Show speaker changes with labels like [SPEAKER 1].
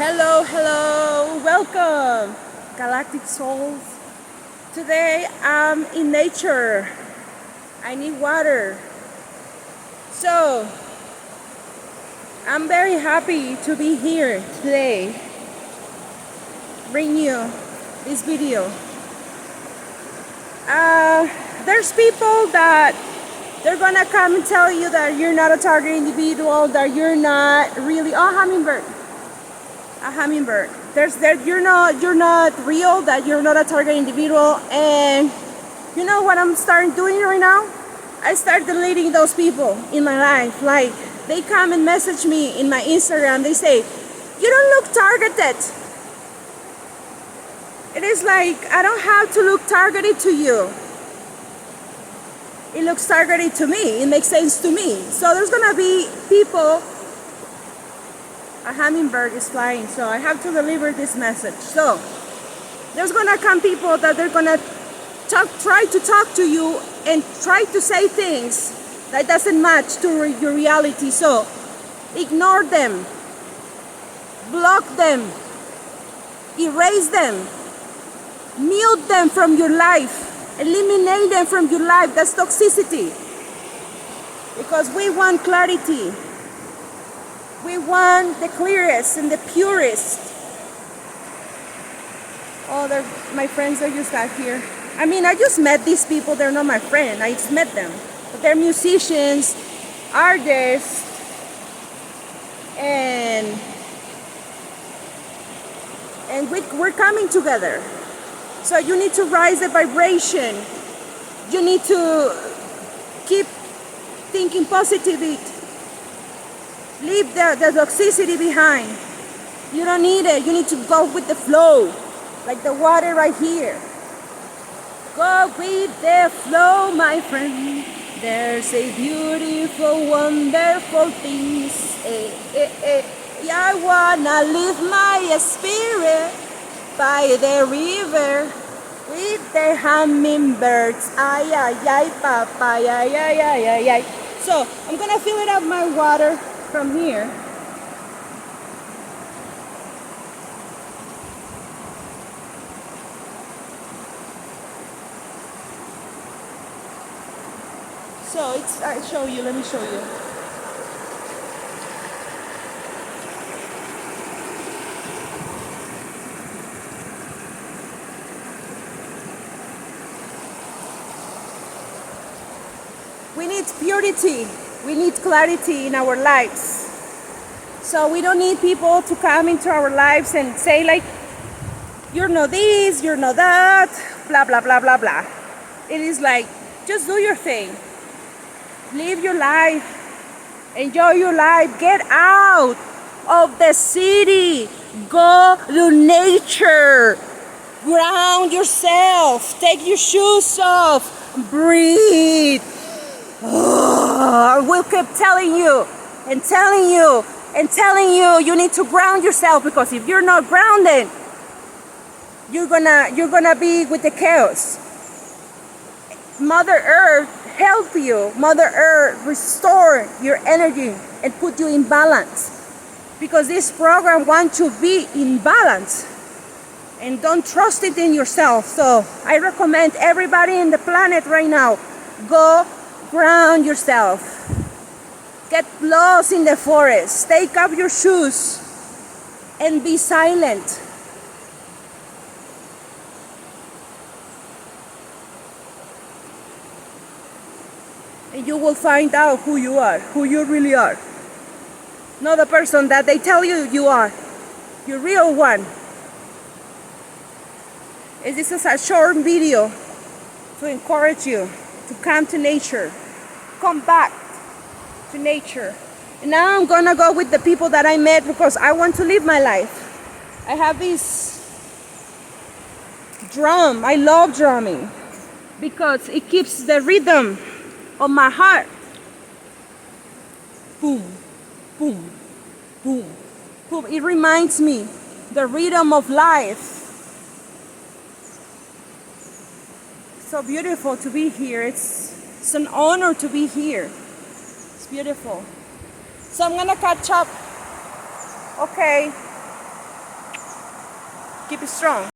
[SPEAKER 1] Hello, hello, welcome, Galactic Souls. Today I'm in nature. I need water. So, I'm very happy to be here today. Bring you this video. There's people that they're gonna come and tell you that you're not a target individual, that you're not really a hummingbird. You're not real, that you're not a target individual. And you know what I'm starting doing right now? I start deleting those people in my life. Like, they come and message me in my Instagram. They say, "You don't look targeted." It is like, I don't have to look targeted to you. It looks targeted to me. It makes sense to me. So there's gonna be people. A hummingbird is flying, so I have to deliver this message. So there's gonna come people that they're gonna try to talk to you and try to say things that doesn't match to your reality. So ignore them, block them, erase them, mute them from your life, eliminate them from your life. That's toxicity. Because we want clarity. We want the clearest and the purest. Oh, my friends are just got here. I mean, I just met these people. They're not my friend. I just met them. But they're musicians, artists, and we're coming together. So you need to raise the vibration. You need to keep thinking positively. Leave the toxicity behind. You don't need it. You need to go with the flow, like the water right here. Go with the flow, my friend. There's a beautiful, wonderful things. I wanna live my spirit by the river with the hummingbirds. Ay, ay, ay, papa, ay, ay, ay, ay, ay. So I'm gonna fill it up my water from here. So I'll show you, let me show you. We need purity. We need clarity in our lives. So we don't need people to come into our lives and say like, you're not this, you're not that, blah, blah, blah, blah, blah. It is like, just do your thing. Live your life. Enjoy your life. Get out of the city. Go to nature. Ground yourself. Take your shoes off. Breathe. I will keep telling you and telling you and telling you, you need to ground yourself, because if you're not grounded, you're gonna be with the chaos. Mother Earth help you. Mother Earth restore your energy and put you in balance, because this program wants to be in balance, and don't trust it in yourself. So I recommend everybody in the planet right now, go ground yourself. Get lost in the forest. Take off your shoes and be silent. And you will find out who you are, who you really are. Not the person that they tell you you are. Your real one. And this is a short video to encourage you to come to nature. Come back to nature. And now I'm gonna go with the people that I met, because I want to live my life. I have this drum. I love drumming because it keeps the rhythm of my heart. Boom, boom, boom, boom. It reminds me the rhythm of life. So beautiful to be here. It's an honor to be here. It's beautiful. So I'm gonna catch up. Okay. keep it strong.